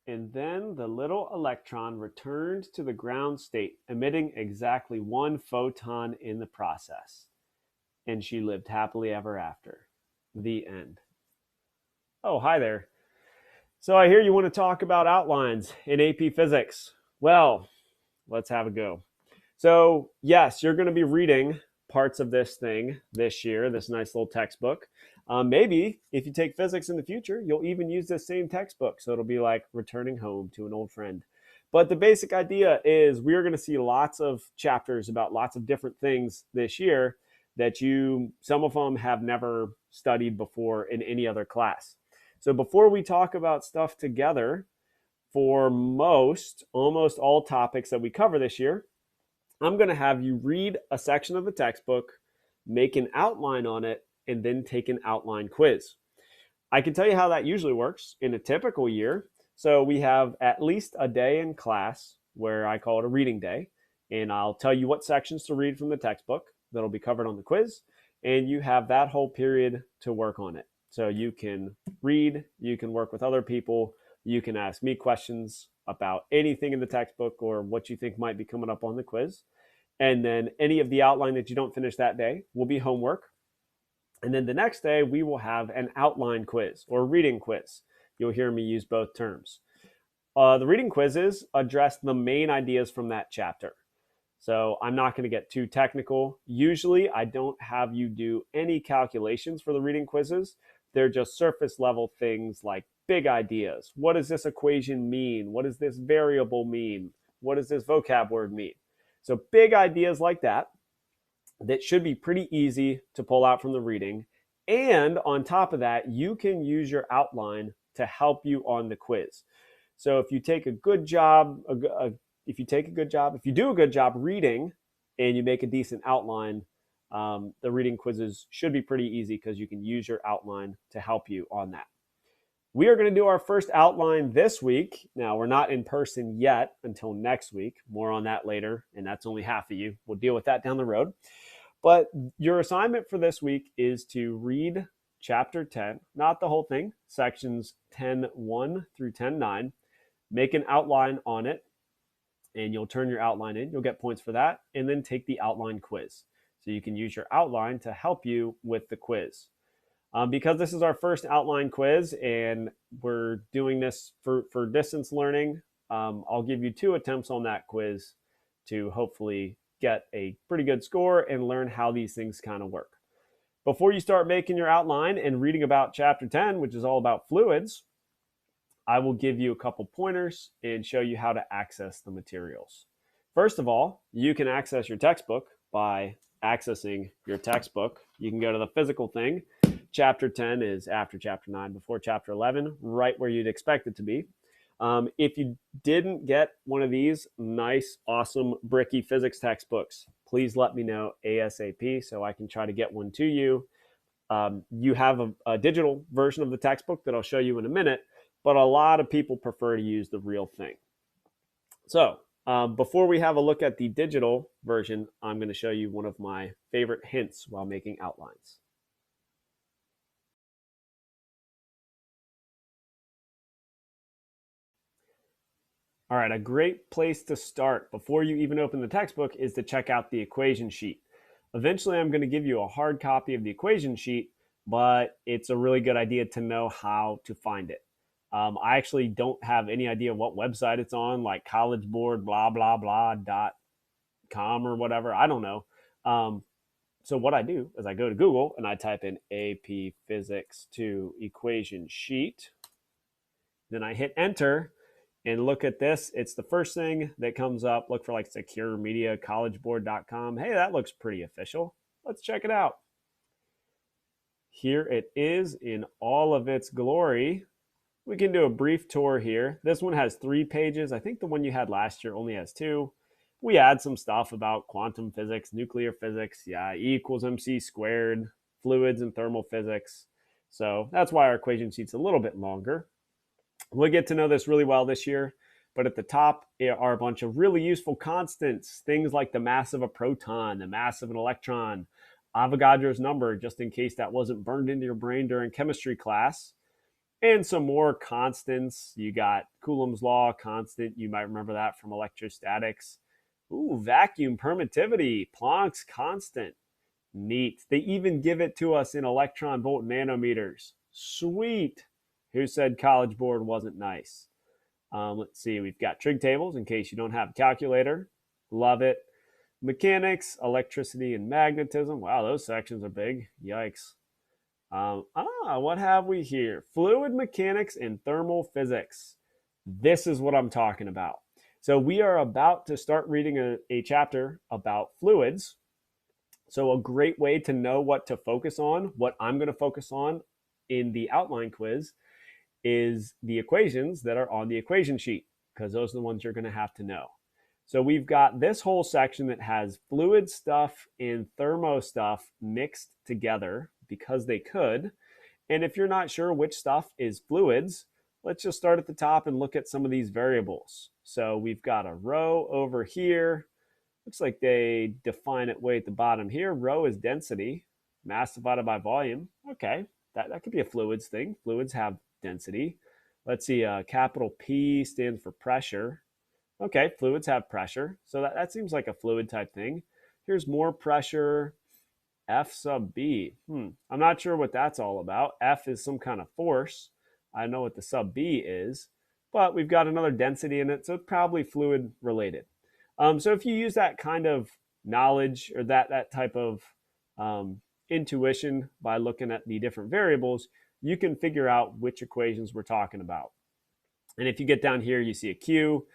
And then the little electron returned to the ground state, emitting exactly one photon in the process. And she lived happily ever after. The end. Oh, hi there. So I hear you want to talk about outlines in AP Physics. Well, let's have a go. So, yes, you're going to be reading parts of this thing this year, this nice little textbook. Maybe if you take physics in the future, you'll even use this same textbook. So it'll be like returning home to an old friend. But the basic idea is we're going to see lots of chapters about lots of different things this year that some of them have never studied before in any other class. So before we talk about stuff together for almost all topics that we cover this year, I'm going to have you read a section of the textbook, make an outline on it, and then take an outline quiz. I can tell you how that usually works in a typical year. So we have at least a day in class where I call it a reading day, and I'll tell you what sections to read from the textbook that'll be covered on the quiz, and you have that whole period to work on it. So you can read, you can work with other people, you can ask me questions about anything in the textbook or what you think might be coming up on the quiz. And then any of the outline that you don't finish that day will be homework. And then the next day, we will have an outline quiz or reading quiz. You'll hear me use both terms. The reading quizzes address the main ideas from that chapter. So I'm not going to get too technical. Usually, I don't have you do any calculations for the reading quizzes. They're just surface level things like big ideas. What does this equation mean? What does this variable mean? What does this vocab word mean? So big ideas like that should be pretty easy to pull out from the reading. And on top of that, you can use your outline to help you on the quiz. So if you take a good job, if you do a good job reading and you make a decent outline, the reading quizzes should be pretty easy because you can use your outline to help you on that. We are going to do our first outline this week. Now, we're not in person yet until next week. More on that later, and that's only half of you. We'll deal with that down the road. But your assignment for this week is to read chapter 10, not the whole thing, sections 10:1 through 10:9, make an outline on it, and you'll turn your outline in. You'll get points for that, and then take the outline quiz. So you can use your outline to help you with the quiz. Because this is our first outline quiz and we're doing this for distance learning, I'll give you 2 attempts on that quiz to hopefully get a pretty good score and learn how these things kind of work. Before you start making your outline and reading about chapter 10, which is all about fluids, I will give you a couple pointers and show you how to access the materials. First of all, you can access your textbook by accessing your textbook. You can go to the physical thing. Chapter 10 is after chapter 9, before chapter 11, right where you'd expect it to be. If you didn't get one of these nice, awesome, bricky physics textbooks, please let me know ASAP so I can try to get one to you. You have a digital version of the textbook that I'll show you in a minute, but a lot of people prefer to use the real thing. So before we have a look at the digital version, I'm going to show you one of my favorite hints while making outlines. All right, a great place to start before you even open the textbook is to check out the equation sheet. Eventually, I'm going to give you a hard copy of the equation sheet, but it's a really good idea to know how to find it. I actually don't have any idea what website it's on, like collegeboard blah blah blah.com or whatever. I don't know. So what I do is I go to Google and I type in AP Physics 2 equation sheet. Then I hit enter and look at this. It's the first thing that comes up. Look for like Secure Media, collegeboard.com. Hey, that looks pretty official. Let's check it out. Here it is in all of its glory. We can do a brief tour here. This one has 3 pages. I think the one you had last year only has 2. We add some stuff about quantum physics, nuclear physics, E equals mc squared, fluids and thermal physics. So that's why our equation sheet's a little bit longer. We'll get to know this really well this year, but at the top are a bunch of really useful constants, things like the mass of a proton, the mass of an electron, Avogadro's number, just in case that wasn't burned into your brain during chemistry class. and some more constants. You got Coulomb's law constant. You might remember that from electrostatics. Ooh, vacuum permittivity, Planck's constant. Neat. They even give it to us in electron volt nanometers. Sweet. Who said College Board wasn't nice? Let's see. We've got trig tables in case you don't have a calculator. Love it. Mechanics, electricity, and magnetism. Wow, those sections are big. Yikes. What have we here? Fluid mechanics and thermal physics. This is what I'm talking about. So we are about to start reading a chapter about fluids. So a great way to know what to focus on, what I'm going to focus on in the outline quiz, is the equations that are on the equation sheet, because those are the ones you're going to have to know. So we've got this whole section that has fluid stuff and thermo stuff mixed together because they could. And if you're not sure which stuff is fluids, let's just start at the top and look at some of these variables. So we've got a rho over here. Looks like they define it way at the bottom here. Rho is density, mass divided by volume. Okay, that could be a fluids thing. Fluids have density. Let's see, capital P stands for pressure. Okay, fluids have pressure. So that seems like a fluid type thing. Here's more pressure, F sub B. I'm not sure what that's all about. F is some kind of force. I know what the sub B is, but we've got another density in it, so it's probably fluid related. So if you use that kind of knowledge or that type of intuition by looking at the different variables, you can figure out which equations we're talking about. And if you get down here, you see a Q.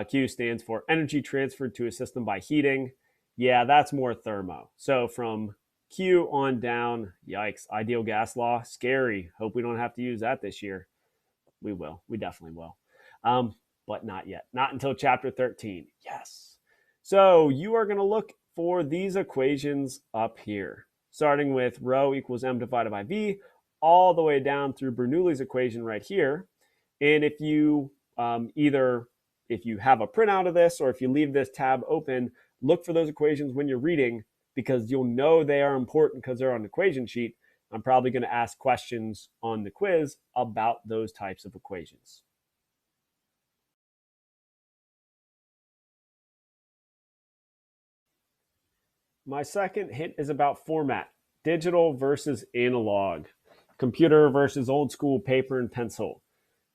Q stands for energy transferred to a system by heating. Yeah, that's more thermo. So from Q on down, yikes, ideal gas law, scary. Hope we don't have to use that this year. We will. We definitely will. But not yet. Not until chapter 13. Yes. So you are going to look for these equations up here, starting with rho equals m divided by v, all the way down through Bernoulli's equation right here. And if you if you have a printout of this or if you leave this tab open, look for those equations when you're reading, because you'll know they are important because they're on the equation sheet. I'm probably going to ask questions on the quiz about those types of equations. My second hint is about format, digital versus analog, computer versus old school paper and pencil.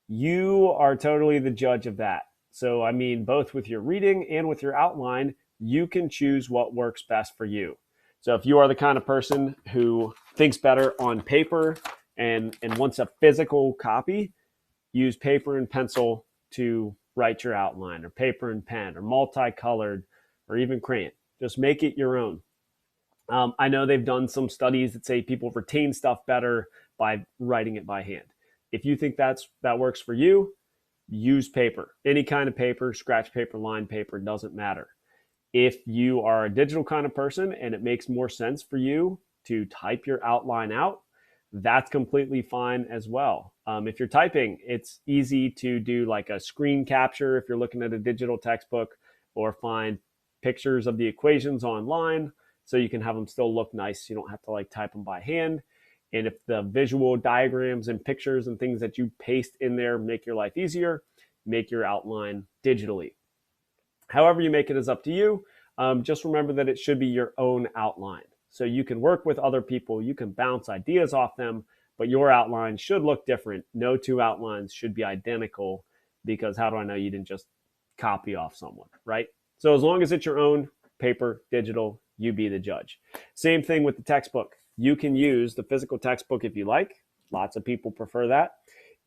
You are totally the judge of that. So, I mean, both with your reading and with your outline, you can choose what works best for you. So if you are the kind of person who thinks better on paper and wants a physical copy, use paper and pencil to write your outline, or paper and pen, or multicolored, or even crayon. Just make it your own. I know they've done some studies that say people retain stuff better by writing it by hand. If you think that works for you, use paper. Any kind of paper, scratch paper, line paper, doesn't matter. If you are a digital kind of person and it makes more sense for you to type your outline out, that's completely fine as well. If you're typing, it's easy to do like a screen capture if you're looking at a digital textbook, or find pictures of the equations online so you can have them still look nice. You don't have to like type them by hand. And if the visual diagrams and pictures and things that you paste in there make your life easier, make your outline digitally. However you make it is up to you. Just remember that it should be your own outline. So you can work with other people, you can bounce ideas off them, but your outline should look different. No two outlines should be identical, because how do I know you didn't just copy off someone, right? So as long as it's your own, paper, digital, you be the judge. Same thing with the textbook. You can use the physical textbook if you like. Lots of people prefer that.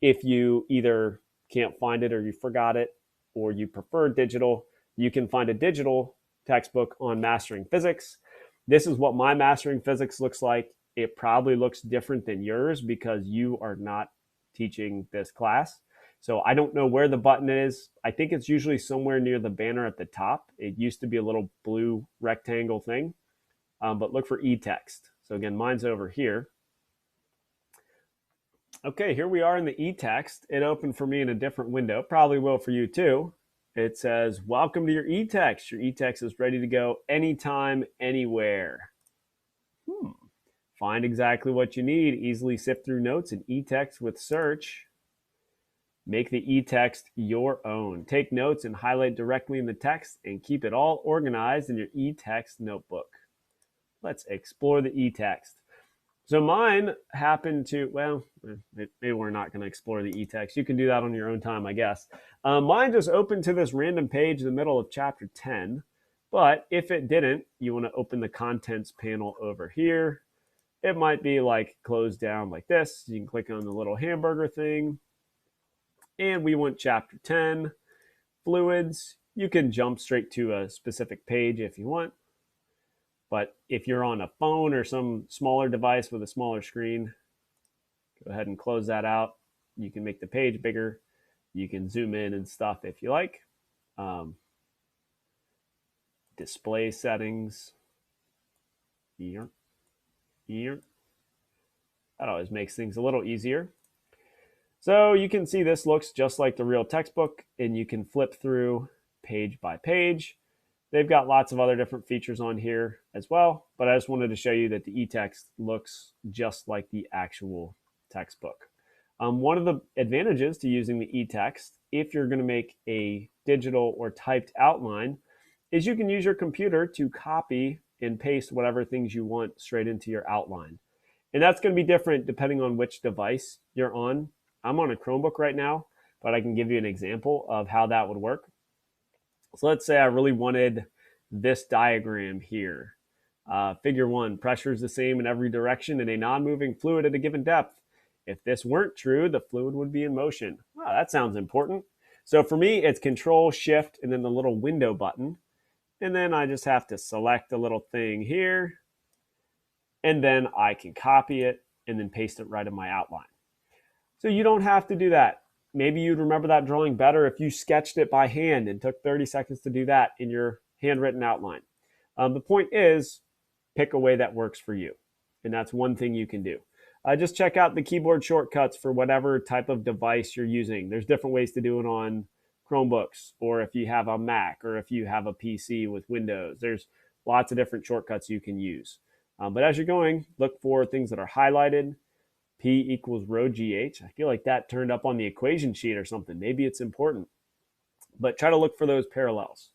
If you either can't find it or you forgot it or you prefer digital, you can find a digital textbook on Mastering Physics. This is what my Mastering Physics looks like. It probably looks different than yours because you are not teaching this class. So I don't know where the button is. I think it's usually somewhere near the banner at the top. It used to be a little blue rectangle thing, but look for e-text. So again, mine's over here. Okay, here we are in the e-text. It opened for me in a different window. Probably will for you too. It says, welcome to your e-text. Your e-text is ready to go anytime, anywhere. Find exactly what you need. Easily sift through notes in e-text with search. Make the e-text your own. Take notes and highlight directly in the text and keep it all organized in your e-text notebook. Let's explore the e-text. So mine happened to, well, maybe we're not going to explore the e-text. You can do that on your own time, I guess. Mine just opened to this random page in the middle of chapter 10. But if it didn't, you want to open the contents panel over here. It might be like closed down like this. You can click on the little hamburger thing. And we want chapter 10, fluids. You can jump straight to a specific page if you want. But if you're on a phone or some smaller device with a smaller screen, go ahead and close that out. You can make the page bigger. You can zoom in and stuff if you like. Display settings. Here. That always makes things a little easier. So you can see this looks just like the real textbook, and you can flip through page by page. They've got lots of other different features on here as well, but I just wanted to show you that the e-text looks just like the actual textbook. One of the advantages to using the e-text, if you're going to make a digital or typed outline, is you can use your computer to copy and paste whatever things you want straight into your outline. And that's going to be different depending on which device you're on. I'm on a Chromebook right now, but I can give you an example of how that would work. So let's say I really wanted this diagram here. Figure 1, pressure is the same in every direction in a non-moving fluid at a given depth. If this weren't true, the fluid would be in motion. Wow, that sounds important. So for me, it's Control, Shift, and then the little window button. And then I just have to select a little thing here. And then I can copy it and then paste it right in my outline. So you don't have to do that. Maybe you'd remember that drawing better if you sketched it by hand and took 30 seconds to do that in your handwritten outline. The point is, pick a way that works for you. And that's one thing you can do. Just check out the keyboard shortcuts for whatever type of device you're using. There's different ways to do it on Chromebooks, or if you have a Mac, or if you have a PC with Windows. There's lots of different shortcuts you can use. But as you're going, look for things that are highlighted. P equals rho GH. I feel like that turned up on the equation sheet or something. Maybe it's important. But try to look for those parallels.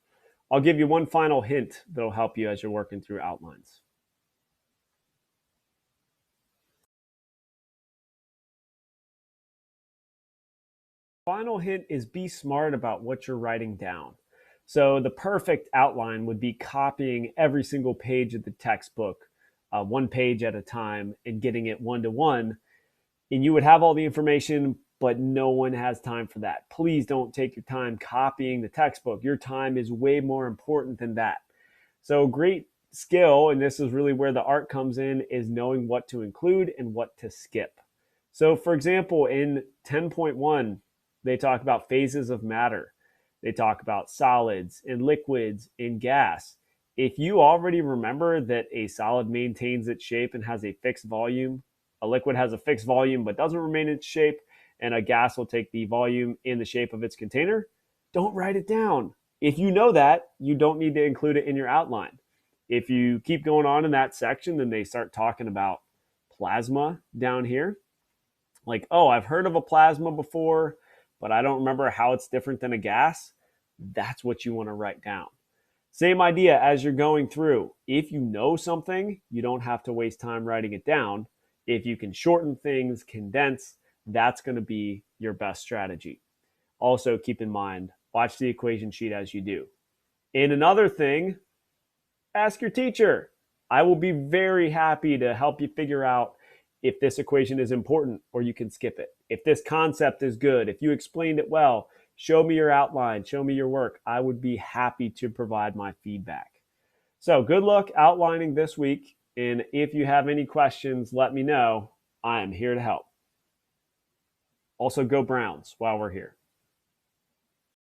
I'll give you one final hint that'll help you as you're working through outlines. Final hint is be smart about what you're writing down. So the perfect outline would be copying every single page of the textbook, one page at a time, and getting it one-to-one. And you would have all the information, but no one has time for that. Please don't take your time copying the textbook. Your time is way more important than that. So great skill, and this is really where the art comes in, is knowing what to include and what to skip. So for example, in 10.1, they talk about phases of matter. They talk about solids and liquids and gas. If you already remember that a solid maintains its shape and has a fixed volume, a liquid has a fixed volume but doesn't remain in its shape, and a gas will take the volume in the shape of its container, don't write it down. If you know that, you don't need to include it in your outline. If you keep going on in that section, then they start talking about plasma down here. Like, oh, I've heard of a plasma before, but I don't remember how it's different than a gas. That's what you want to write down. Same idea as you're going through. If you know something, you don't have to waste time writing it down. If you can shorten things, condense, that's going to be your best strategy. Also, keep in mind, watch the equation sheet as you do. And another thing, ask your teacher. I will be very happy to help you figure out if this equation is important or you can skip it. If this concept is good, if you explained it well, show me your outline, show me your work. I would be happy to provide my feedback. So good luck outlining this week. And if you have any questions, let me know. I am here to help. Also, go Browns while we're here.